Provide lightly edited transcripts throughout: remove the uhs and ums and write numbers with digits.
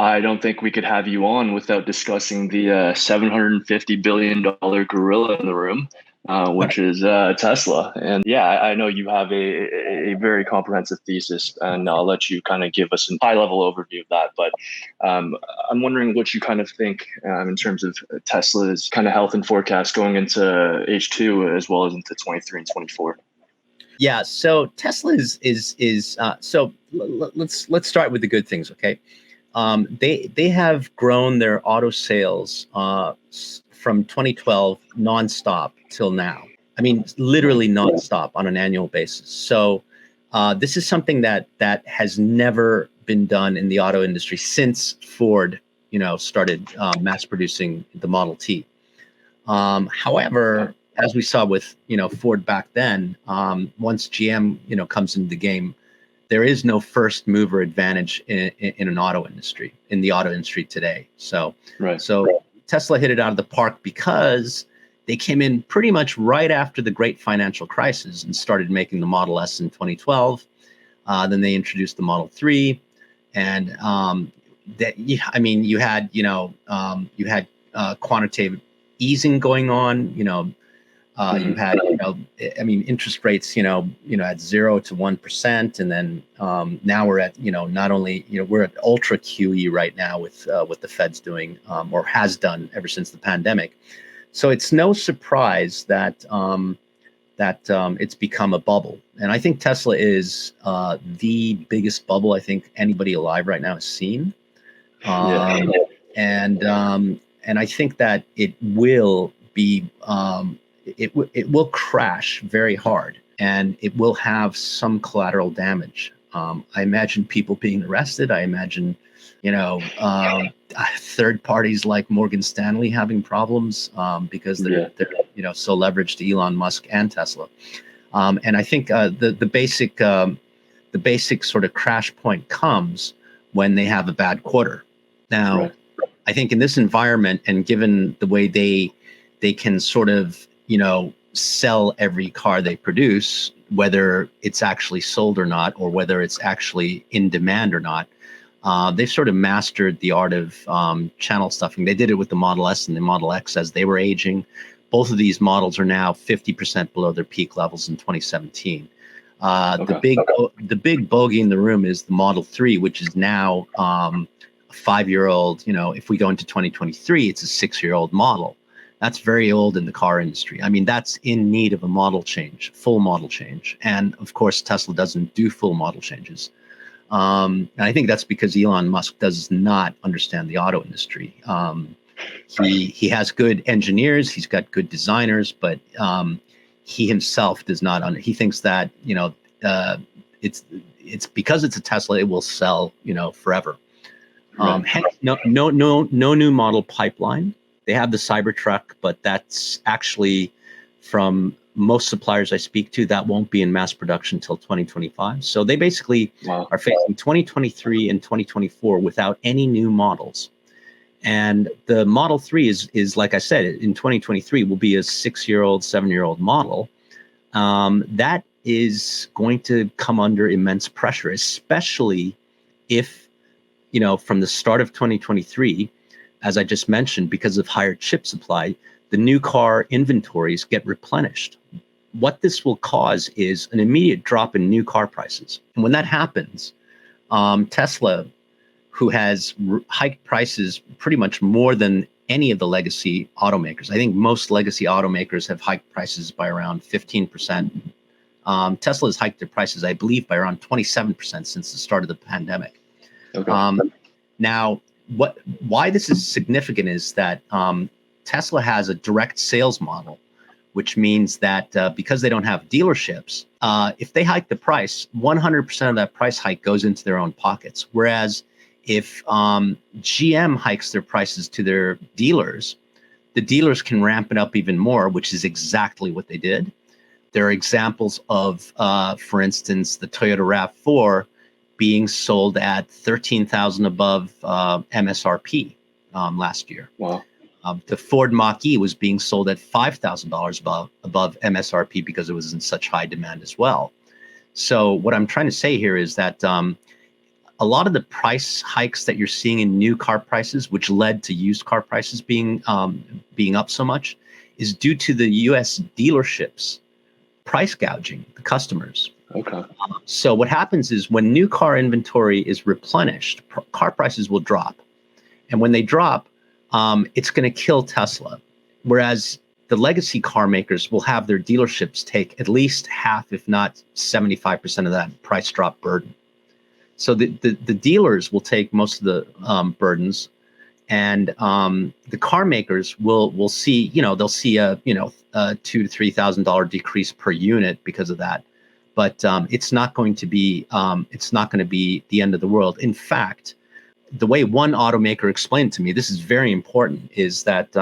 I don't think we could have you on without discussing the $750 billion gorilla in the room, which is Tesla. And yeah, I know you have a very comprehensive thesis, and I'll let you kind of give us a high level overview of that. But I'm wondering what you kind of think in terms of Tesla's kind of health and forecast going into H2 as well as into 23 and 24. Yeah, so Tesla let's start with the good things, okay? They have grown their auto sales from 2012 nonstop till now. I mean, literally nonstop on an annual basis. So this is something that has never been done in the auto industry since Ford, started mass producing the Model T. However, as we saw with Ford back then, once GM comes into the game, there is no first mover advantage in the auto industry today. So Tesla hit it out of the park because they came in pretty much right after the great financial crisis and started making the Model S in 2012. Then they introduced the Model 3, and you had quantitative easing going on. You had, interest rates, at 0 to 1%, and then now we're at, not only, we're at ultra QE right now with what the Fed's doing, or has done ever since the pandemic. So it's no surprise that it's become a bubble, and I think Tesla is the biggest bubble I think anybody alive right now has seen, and I think that it will be. It will crash very hard, and it will have some collateral damage. I imagine people being arrested. I imagine, third parties like Morgan Stanley having problems because they're so leveraged to Elon Musk and Tesla. And I think the basic sort of crash point comes when they have a bad quarter. Now, I think in this environment, and given the way they can sort of sell every car they produce, whether it's actually sold or not, or whether it's actually in demand or not. They've sort of mastered the art of channel stuffing. They did it with the Model S and the Model X as they were aging. Both of these models are now 50% below their peak levels in 2017. The big bogey in the room is the Model 3, which is now a 5-year-old. If we go into 2023, it's a 6-year-old model. That's very old in the car industry. I mean, that's in need of a full model change. And of course, Tesla doesn't do full model changes. And I think that's because Elon Musk does not understand the auto industry. He has good engineers, he's got good designers, but he himself does not. He thinks that it's because it's a Tesla, it will sell forever. Hence, no new model pipeline. They have the Cybertruck, but that's actually, from most suppliers I speak to, that won't be in mass production until 2025. So they basically are facing 2023 and 2024 without any new models. And the Model 3 is like I said, in 2023 will be a 6-year-old, 7-year-old model. That is going to come under immense pressure, especially if, from the start of 2023, as I just mentioned, because of higher chip supply, the new car inventories get replenished. What this will cause is an immediate drop in new car prices. And when that happens, Tesla, who has hiked prices pretty much more than any of the legacy automakers, I think most legacy automakers have hiked prices by around 15%. Tesla has hiked their prices, I believe, by around 27% since the start of the pandemic. Now, why this is significant is that Tesla has a direct sales model, which means that because they don't have dealerships, if they hike the price, 100% of that price hike goes into their own pockets. Whereas if GM hikes their prices to their dealers, the dealers can ramp it up even more, which is exactly what they did. There are examples of, for instance, the Toyota RAV4 being sold at $13,000 above MSRP last year. Wow. The Ford Mach-E was being sold at $5,000 above MSRP because it was in such high demand as well. So what I'm trying to say here is that a lot of the price hikes that you're seeing in new car prices, which led to used car prices being up so much, is due to the U.S. dealerships price gouging the customers. Okay. So what happens is when new car inventory is replenished, car prices will drop. And when they drop, it's going to kill Tesla. Whereas the legacy car makers will have their dealerships take at least half, if not 75% of that price drop burden. So the dealers will take most of the burdens, and the car makers will see, they'll see a $2,000 to $3,000 decrease per unit because of that. But it's not going to be the end of the world. In fact, the way one automaker explained to me, this is very important, is that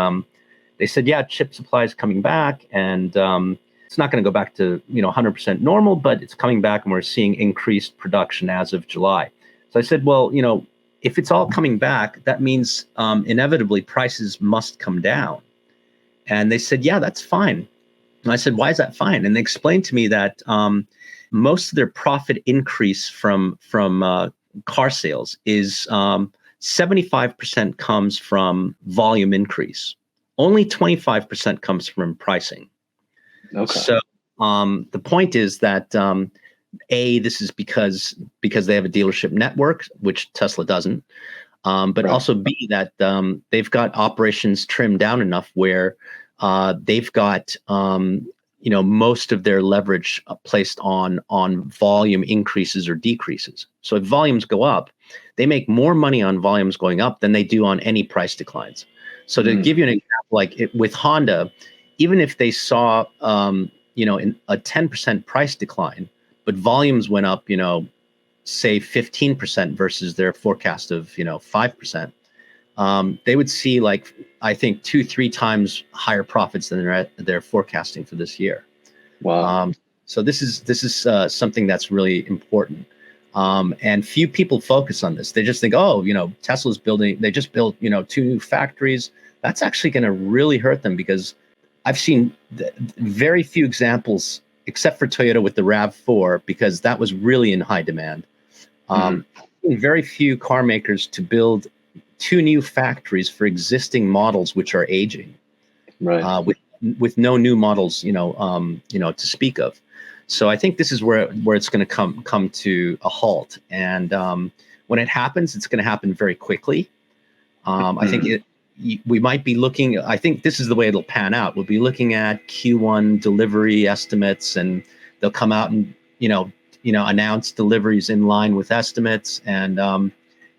they said, yeah, chip supply is coming back, and it's not going to go back to 100% normal, but it's coming back, and we're seeing increased production as of July. So I said, well, if it's all coming back, that means inevitably prices must come down. And they said, yeah, that's fine. And I said, why is that fine? And they explained to me that most of their profit increase from car sales is 75% comes from volume increase. Only 25% comes from pricing. Okay. So the point is that this is because they have a dealership network, which Tesla doesn't. But Right. also B, that they've got operations trimmed down enough where they've got most of their leverage placed on volume increases or decreases. So if volumes go up, they make more money on volumes going up than they do on any price declines. So to give you an example, like with Honda, even if they saw in a 10% price decline, but volumes went up, say 15% versus their forecast of 5%, they would see, like, I think 2-3 times higher profits than they're forecasting for this year. Wow. So this is something that's really important. And few people focus on this. They just think, Tesla's they just built 2 new factories. That's actually going to really hurt them, because I've seen very few examples, except for Toyota with the RAV4, because that was really in high demand. Very few car makers to build 2 new factories for existing models which are aging, Right. With no new models, to speak of. So I think this is where it's going to come to a halt. And when it happens, it's going to happen very quickly. I think we might be looking. I think this is the way it'll pan out. We'll be looking at Q1 delivery estimates, and they'll come out and announce deliveries in line with estimates, and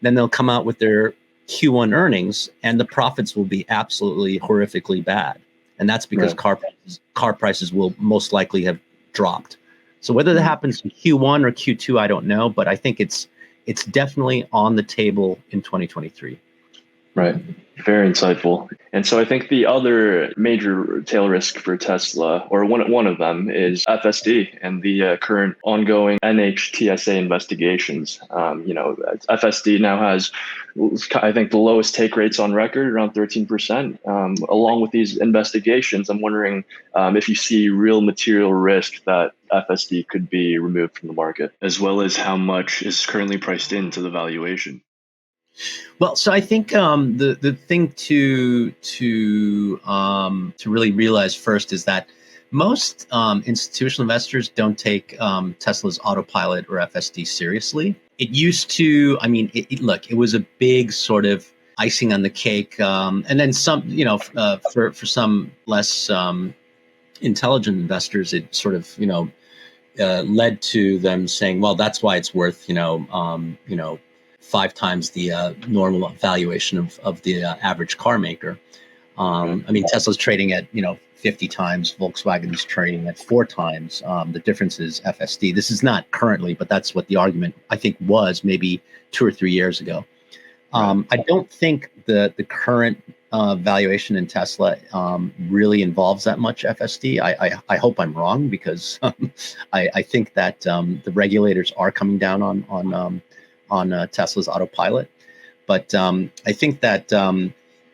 then they'll come out with their Q1 earnings, and the profits will be absolutely horrifically bad. And that's because car prices will most likely have dropped. So whether that happens in Q1 or Q2, I don't know, but I think it's definitely on the table in 2023. Right. Very insightful. And so I think the other major tail risk for Tesla, or one of them, is FSD and the current ongoing TSA investigations. FSD now has, I think, the lowest take rates on record, around 13%. Along with these investigations, I'm wondering if you see real material risk that FSD could be removed from the market, as well as how much is currently priced into the valuation. Well, so I think the thing to really realize first is that most institutional investors don't take Tesla's Autopilot or FSD seriously. It used to. I mean, it was a big sort of icing on the cake, and then some. For some less intelligent investors, it sort of led to them saying, well, that's why it's worth 5 times the normal valuation of the average car maker. I mean, Tesla's trading at 50 times, Volkswagen's trading at 4 times. The difference is FSD. This is not currently, but that's what the argument, I think, was maybe 2 or 3 years ago. I don't think the current valuation in Tesla really involves that much FSD. I hope I'm wrong, because I think that the regulators are coming down on Tesla's Autopilot. But I think that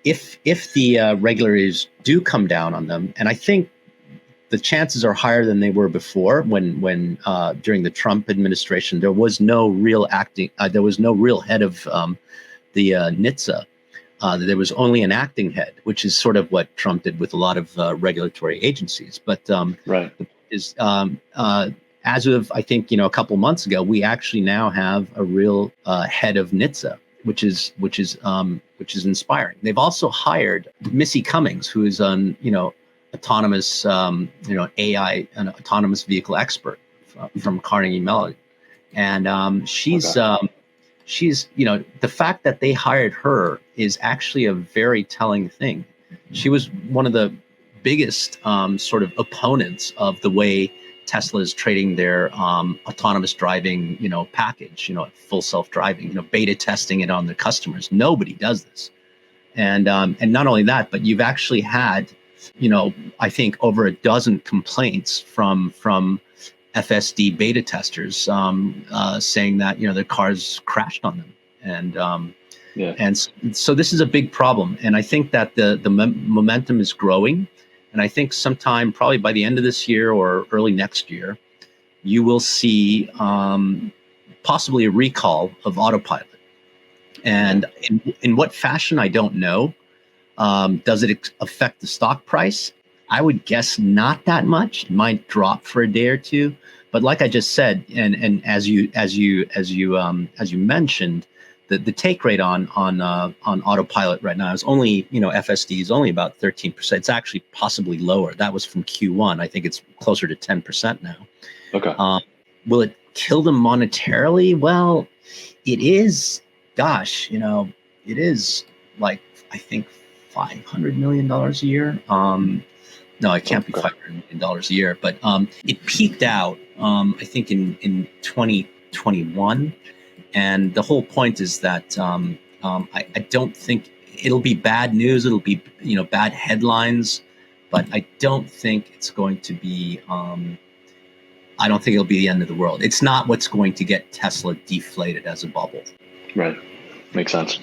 if the regulators do come down on them, and I think the chances are higher than they were before. When during the Trump administration, there was no real there was no real head of the NHTSA. There was only an acting head, which is sort of what Trump did with a lot of regulatory agencies. But right. As of, I think, a couple months ago, we actually now have a real head of NHTSA, which is inspiring. They've also hired Missy Cummings, who is autonomous, AI, an autonomous vehicle expert from Carnegie Mellon, and she's the fact that they hired her is actually a very telling thing. She was one of the biggest sort of opponents of the way Tesla is trading their autonomous driving, package, full self-driving, beta testing it on their customers. Nobody does this. And not only that, but you've actually had, I think over a dozen complaints from FSD beta testers saying that, their cars crashed on them. And so this is a big problem. And I think that the momentum is growing. And I think sometime probably by the end of this year or early next year, you will see possibly a recall of Autopilot. And in what fashion, I don't know. Does it affect the stock price? I would guess not that much. It might drop for a day or two. But like I just said, and as you mentioned, the take rate on Autopilot right now is only, FSD is only about 13%. It's actually possibly lower. That was from Q1. I think it's closer to 10% now. Okay. Will it kill them monetarily? Well, it is. Gosh, it is like, I think $500 million a year. No, it can't be $500 million a year, but it peaked out, I think in 2021. And the whole point is that I don't think it'll be bad news. It'll be, bad headlines, but I don't think it's going to be, I don't think it'll be the end of the world. It's not what's going to get Tesla deflated as a bubble. Right. Makes sense.